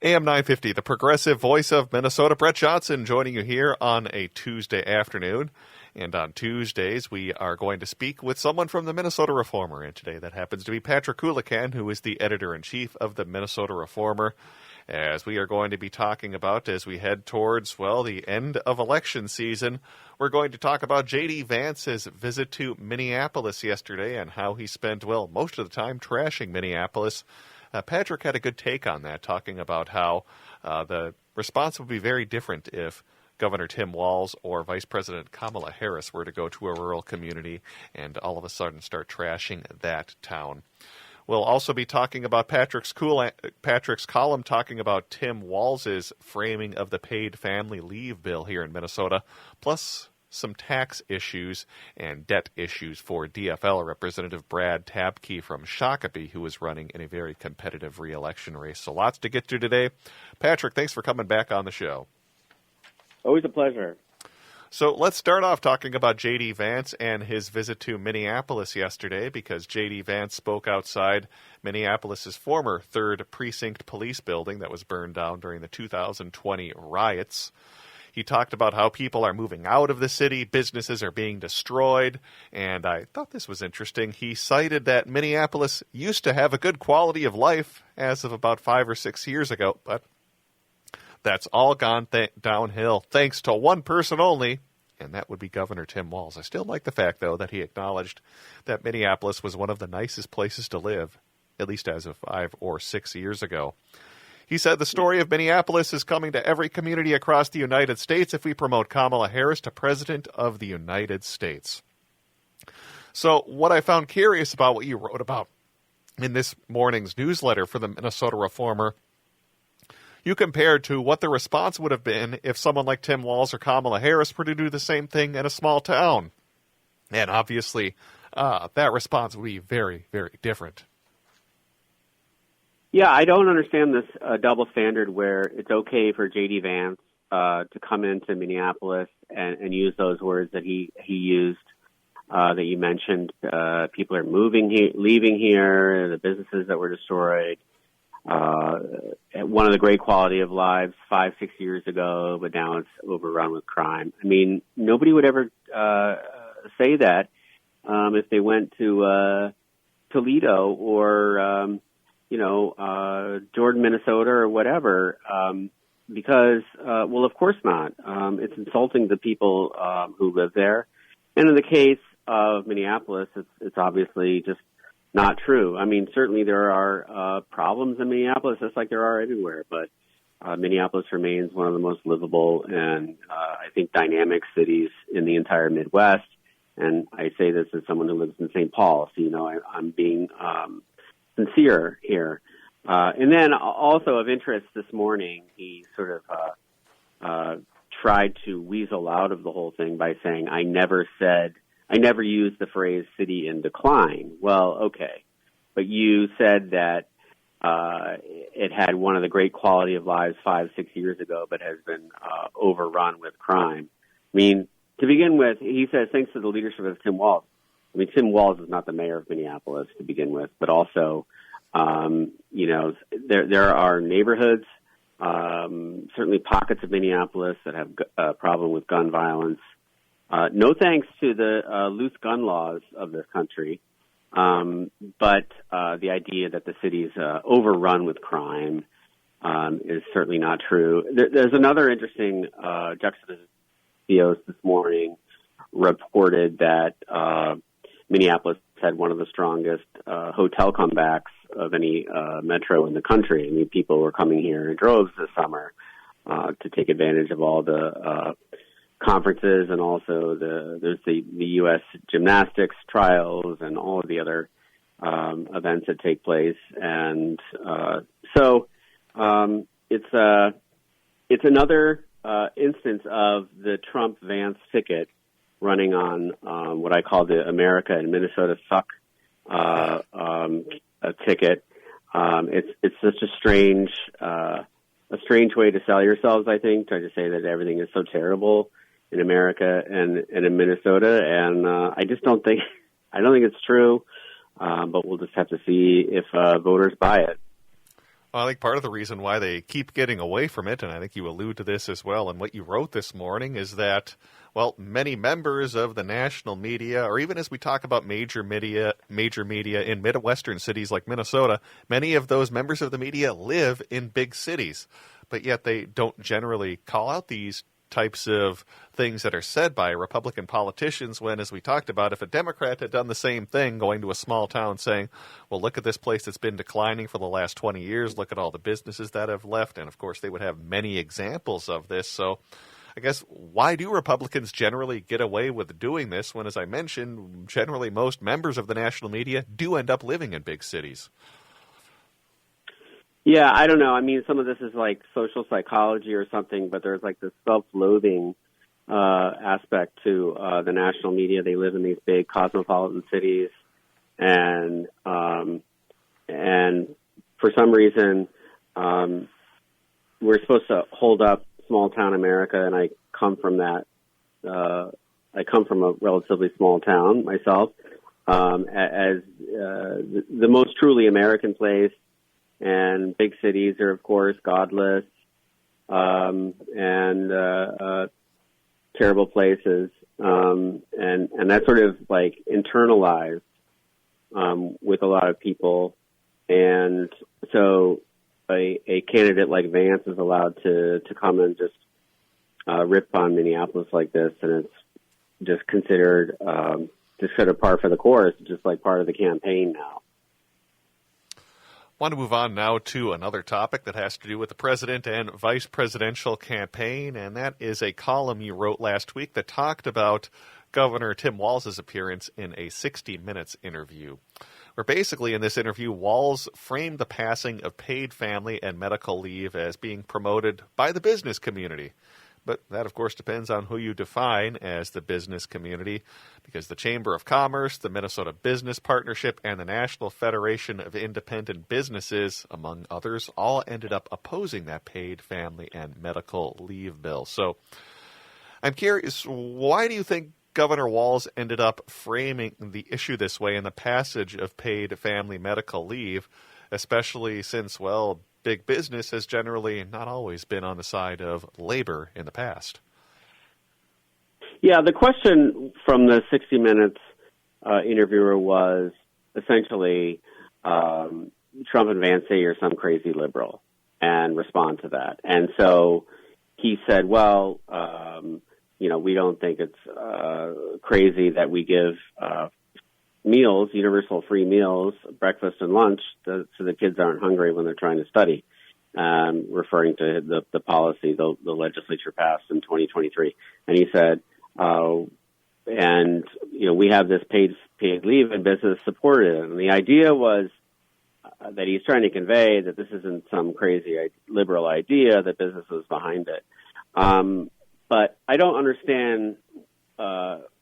AM 950, the progressive voice of Minnesota. Brett Johnson joining you here on a Tuesday afternoon. And on Tuesdays, we are going to speak with someone from the Minnesota Reformer. And today that happens to be Patrick Coolican, who is the editor-in-chief of the Minnesota Reformer, as we are going to be talking about, as we head towards, well, the end of election season, we're going to talk about J.D. Vance's visit to Minneapolis yesterday and how he spent, well, most of the time trashing Minneapolis. Patrick had a good take on that, talking about how the response would be very different if Governor Tim Walz or Vice President Kamala Harris were to go to a rural community and all of a sudden start trashing that town. We'll also be talking about Patrick's column talking about Tim Walz's framing of the paid family leave bill here in Minnesota, plus some tax issues and debt issues for DFL Representative Brad Tabke from Shakopee, who is running in a very competitive re-election race. So lots to get to today. Patrick, thanks for coming back on the show. Always a pleasure. So let's start off talking about J.D. Vance and his visit to Minneapolis yesterday, because J.D. Vance spoke outside Minneapolis's former 3rd Precinct police building that was burned down during the 2020 riots. He talked about how people are moving out of the city, businesses are being destroyed, and I thought this was interesting. He cited that Minneapolis used to have a good quality of life as of about 5 or 6 years ago, but that's all gone downhill thanks to one person only, and that would be Governor Tim Walz. I still like the fact, though, that he acknowledged that Minneapolis was one of the nicest places to live, at least as of 5 or 6 years ago. He said the story of Minneapolis is coming to every community across the United States if we promote Kamala Harris to President of the United States. So what I found curious about what you wrote about in this morning's newsletter for the Minnesota Reformer, you compared to what the response would have been if someone like Tim Walz or Kamala Harris were to do the same thing in a small town. And obviously, that response would be very, very different. Yeah, I don't understand this double standard where it's okay for J.D. Vance to come into Minneapolis and use those words that he used, that you mentioned. People are leaving here, the businesses that were destroyed. One of the great quality of lives 5, 6 years ago, but now it's overrun with crime. I mean, nobody would ever say that if they went to Toledo or Jordan, Minnesota, or whatever, because, well, of course not. It's insulting to people who live there. And in the case of Minneapolis, it's obviously just not true. I mean, certainly there are problems in Minneapolis, just like there are everywhere, but Minneapolis remains one of the most livable and, I think, dynamic cities in the entire Midwest. And I say this as someone who lives in St. Paul, so, I'm being sincere here. And then also of interest this morning, he sort of tried to weasel out of the whole thing by saying, I never used the phrase city in decline. Well, okay. But you said that it had one of the great quality of lives 5, 6 years ago, but has been overrun with crime. I mean, to begin with, he says, thanks to the leadership of Tim Walz. I mean, Tim Walz is not the mayor of Minneapolis to begin with, but also, there are neighborhoods, certainly pockets of Minneapolis that have a problem with gun violence. No thanks to the loose gun laws of this country, but the idea that the city is overrun with crime is certainly not true. There's another interesting juxtaposition. This morning reported that Minneapolis had one of the strongest hotel comebacks of any metro in the country. I mean, people were coming here in droves this summer to take advantage of all the conferences, and also there's the U.S. gymnastics trials and all of the other events that take place. And so it's another instance of the Trump-Vance ticket running on what I call the America and Minnesota suck ticket. It's just a strange way to sell yourselves, I think, trying to say that everything is so terrible in America and in Minnesota. And I don't think it's true, but we'll just have to see if voters buy it. Well, I think part of the reason why they keep getting away from it, and I think you allude to this as well in what you wrote this morning, is that, well, many members of the national media, or even as we talk about major media in Midwestern cities like Minnesota, many of those members of the media live in big cities, but yet they don't generally call out these types of things that are said by Republican politicians when, as we talked about, if a Democrat had done the same thing, going to a small town saying, well, look at this place that's been declining for the last 20 years, look at all the businesses that have left, and of course they would have many examples of this. So I guess why do Republicans generally get away with doing this when, as I mentioned, generally most members of the national media do end up living in big cities? Yeah, I don't know. I mean, some of this is like social psychology or something, but there's like this self-loathing aspect to the national media. They live in these big cosmopolitan cities, and for some reason, we're supposed to hold up small town America, and I come from that. I come from a relatively small town myself, as the most truly American place. And big cities are, of course, godless and terrible places, and that's sort of like internalized with a lot of people. And so a candidate like Vance is allowed to come and just rip on Minneapolis like this, and it's just considered par for the course, just like part of the campaign now. I want to move on now to another topic that has to do with the president and vice presidential campaign, and that is a column you wrote last week that talked about Governor Tim Walz's appearance in a 60 Minutes interview, where basically in this interview, Walz framed the passing of paid family and medical leave as being promoted by the business community. But that, of course, depends on who you define as the business community, because the Chamber of Commerce, the Minnesota Business Partnership, and the National Federation of Independent Businesses, among others, all ended up opposing that paid family and medical leave bill. So I'm curious, why do you think Governor Walz ended up framing the issue this way in the passage of paid family medical leave, especially since, well, big business has generally not always been on the side of labor in the past? Yeah, the question from the 60 Minutes interviewer was essentially, Trump and Vance say you're some crazy liberal, and respond to that. And so he said, well, we don't think it's crazy that we give meals, universal free meals, breakfast and lunch, so the kids aren't hungry when they're trying to study, referring to the policy the legislature passed in 2023. And he said, we have this paid leave and business supported it. And the idea was that he's trying to convey that this isn't some crazy liberal idea, that business was behind it. But I don't understand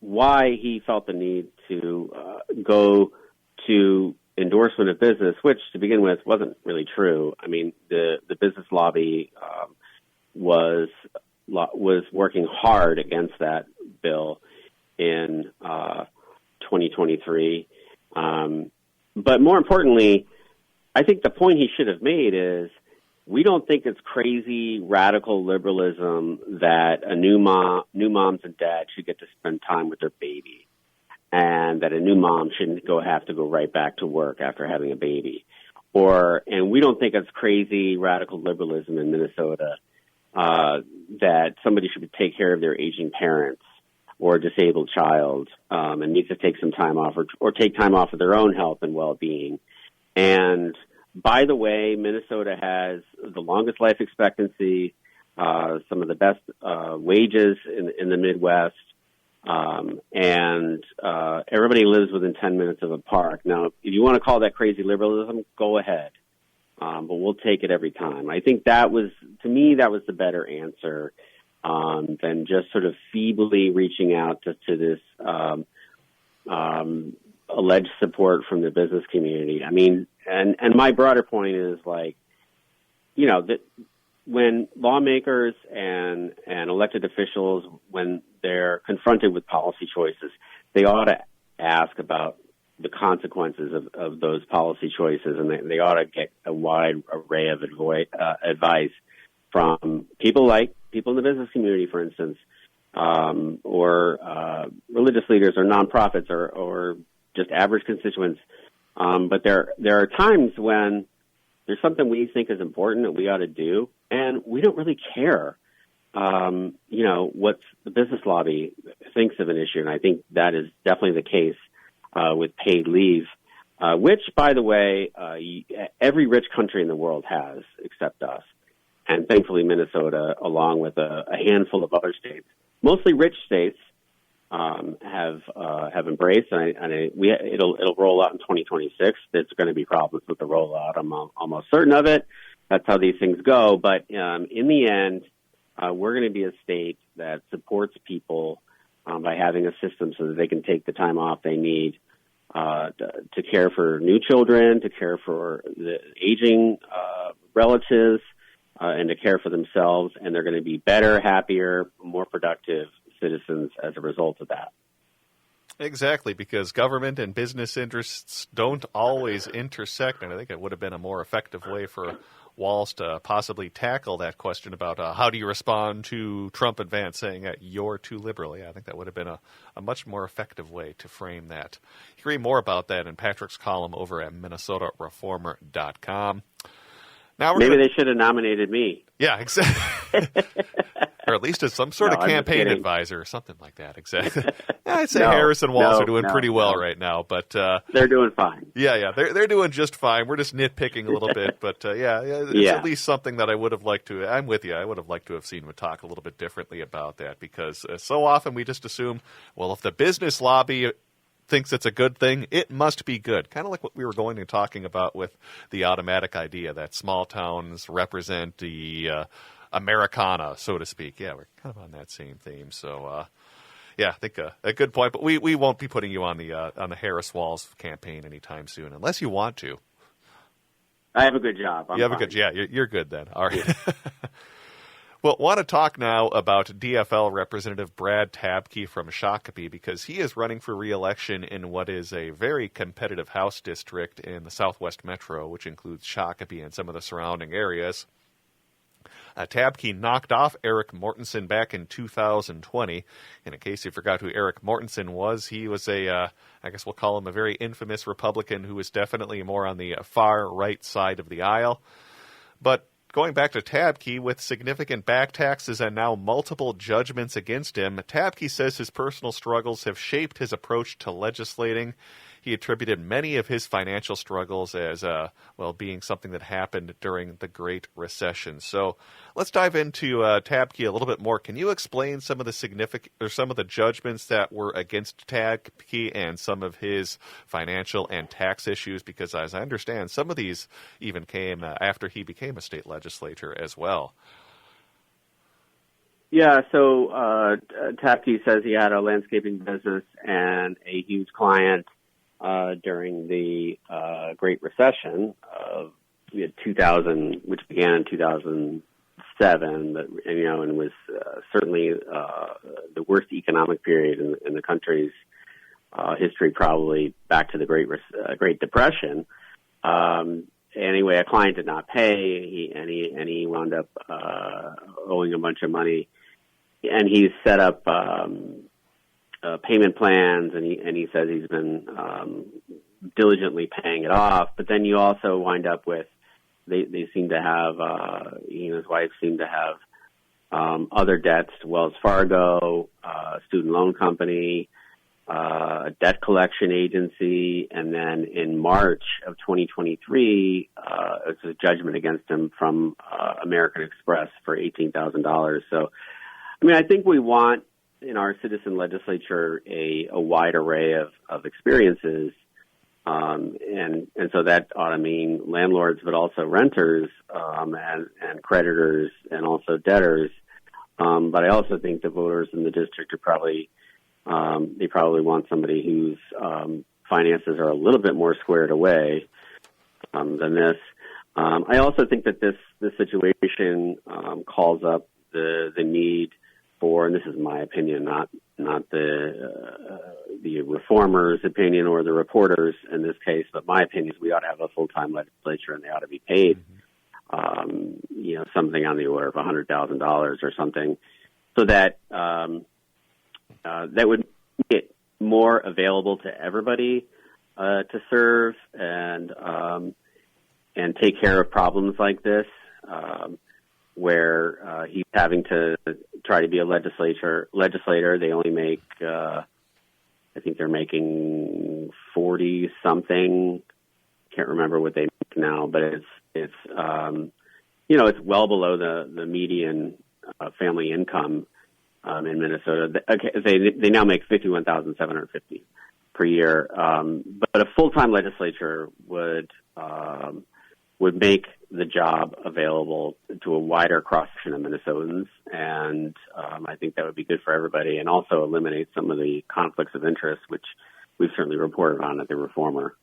why he felt the need to go to endorsement of business, which to begin with wasn't really true. I mean, the business lobby was working hard against that bill in 2023. But more importantly, I think the point he should have made is, we don't think it's crazy radical liberalism that new moms and dads should get to spend time with their baby, and that a new mom shouldn't have to go right back to work after having a baby. And we don't think it's crazy radical liberalism in Minnesota that somebody should take care of their aging parents or a disabled child and needs to take some time off or take time off of their own health and well-being. And by the way, Minnesota has the longest life expectancy, some of the best wages in the Midwest, and everybody lives within 10 minutes of a park. Now, if you want to call that crazy liberalism, go ahead, but we'll take it every time. I think that was the better answer than just sort of feebly reaching out to this alleged support from the business community. I mean, and my broader point is that when lawmakers and elected officials, when they're confronted with policy choices, they ought to ask about the consequences of those policy choices, and they ought to get a wide array of advice from people in the business community, for instance, or religious leaders or nonprofits or just average constituents. But there are times when there's something we think is important that we ought to do, and we don't really care, what the business lobby thinks of an issue. And I think that is definitely the case with paid leave, which, by the way, every rich country in the world has except us. And thankfully, Minnesota, along with a handful of other states, mostly rich states, have embraced, it'll roll out in 2026. There's going to be problems with the rollout. I'm almost certain of it. That's how these things go. But in the end, we're going to be a state that supports people by having a system so that they can take the time off they need to care for new children, to care for the aging relatives, and to care for themselves. And they're going to be better, happier, more productive citizens as a result of that. Exactly, because government and business interests don't always intersect, and I think it would have been a more effective way for Walz to possibly tackle that question about how do you respond to Trump and Vance saying that you're too liberal. Yeah, I think that would have been a much more effective way to frame that. You can read more about that in Patrick's column over at MinnesotaReformer.com. Now Maybe they should have nominated me. Yeah, exactly. Or at least as some sort of campaign advisor or something like that. Exactly. Yeah, I'd say Harris and Walz are doing pretty well right now, but they're doing fine. Yeah, they're doing just fine. We're just nitpicking a little bit, but it's at least something that I would have liked to. I'm with you. I would have liked to have seen him talk a little bit differently about that, because so often we just assume, well, if the business lobby thinks it's a good thing, it must be good. Kind of like what we were going and talking about with the automatic idea that small towns represent the Americana, so to speak. Yeah, we're kind of on that same theme. So, I think a good point. But we won't be putting you on the Harris-Walz campaign anytime soon, unless you want to. I have a good job. You have a good, you're good then. All right. Well, want to talk now about DFL Representative Brad Tabke from Shakopee, because he is running for re-election in what is a very competitive House district in the Southwest Metro, which includes Shakopee and some of the surrounding areas. Tabke knocked off Eric Mortensen back in 2020. And in case you forgot who Eric Mortensen was, he was I guess we'll call him a very infamous Republican who was definitely more on the far right side of the aisle. But going back to Tabke, with significant back taxes and now multiple judgments against him, Tabke says his personal struggles have shaped his approach to legislating. He attributed many of his financial struggles as, being something that happened during the Great Recession. So let's dive into Tabke a little bit more. Can you explain some of the judgments that were against Tabke and some of his financial and tax issues? Because as I understand, some of these even came after he became a state legislator as well. Yeah, so Tabke says he had a landscaping business and a huge client during the Great Recession. We had 2000, which began in 2007, but and was certainly the worst economic period in the country's history, probably back to the Great Depression. Anyway, a client did not pay, and he wound up owing a bunch of money, and he set up payment plans, and he says he's been diligently paying it off. But then you also wind up with they seem to have he and his wife seem to have other debts to Wells Fargo, student loan company, a debt collection agency, and then in March of 2023, it's a judgment against him from American Express for $18,000. So, I mean, I think we want in our citizen legislature a wide array of experiences, and so that ought to mean landlords, but also renters, and creditors, and also debtors. But I also think the voters in the district are probably want somebody whose finances are a little bit more squared away than this. I also think that this situation calls up the need for, and this is my opinion, not the the reformers' opinion or the reporters in this case, but my opinion is we ought to have a full-time legislature and they ought to be paid, something on the order of $100,000 or something, so that that would make it more available to everybody to serve and take care of problems like this, where he's having to try to be a legislator. They only make, I think they're making 40 something. Can't remember what they make now, but it's well below the median family income in Minnesota. They now make $51,750 per year, but a full-time legislature would make the job available to a wider cross-section of Minnesotans, and I think that would be good for everybody, and also eliminate some of the conflicts of interest, which we've certainly reported on at the Reformer.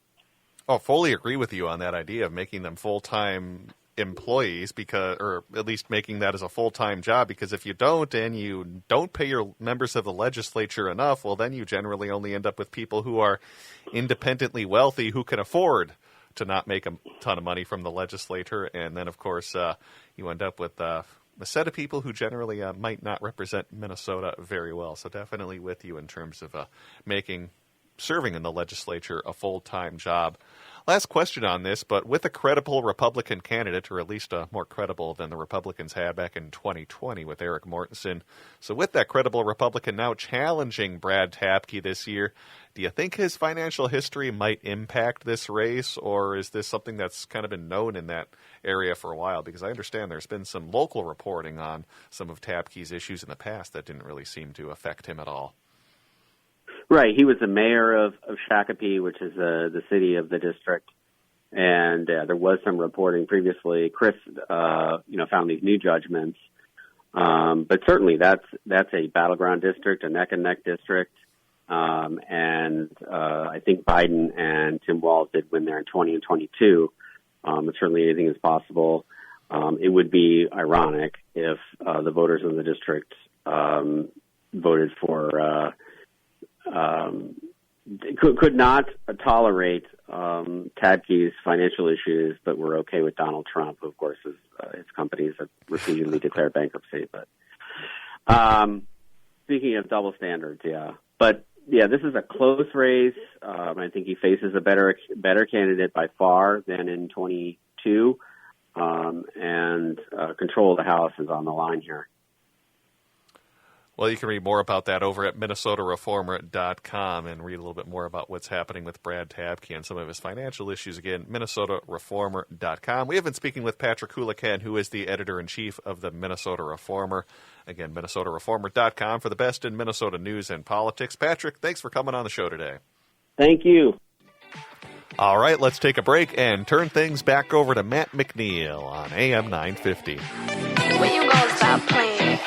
Oh, fully agree with you on that idea of making them full-time employees, or at least making that as a full-time job, because if you don't and you don't pay your members of the legislature enough, well, then you generally only end up with people who are independently wealthy who can afford to not make a ton of money from the legislature. And then, of course, you end up with a set of people who generally might not represent Minnesota very well. So definitely with you in terms of serving in the legislature a full-time job. Last question on this, but with a credible Republican candidate, or at least more credible than the Republicans had back in 2020 with Eric Mortensen. So with that credible Republican now challenging Brad Tapke this year, do you think his financial history might impact this race, or is this something that's kind of been known in that area for a while? Because I understand there's been some local reporting on some of Tapke's issues in the past that didn't really seem to affect him at all. Right. He was the mayor of Shakopee, which is the city of the district. And there was some reporting previously. Chris, found these new judgments. But certainly that's a battleground district, a neck-and-neck district. And I think Biden and Tim Walz did win there in 20 and 22. But certainly anything is possible. It would be ironic if the voters in the district voted for could not tolerate Tapke's financial issues, but were okay with Donald Trump, who, of course, is his companies have repeatedly declared bankruptcy. But speaking of double standards, this is a close race. I think he faces a better candidate by far than in 22, and control of the House is on the line here. Well, you can read more about that over at MinnesotaReformer.com and read a little bit more about what's happening with Brad Tapke and some of his financial issues. Again, MinnesotaReformer.com. We have been speaking with Patrick Coolican, who is the editor-in-chief of the Minnesota Reformer. Again, MinnesotaReformer.com for the best in Minnesota news and politics. Patrick, thanks for coming on the show today. Thank you. All right, let's take a break and turn things back over to Matt McNeil on AM 950. When you gonna stop playing?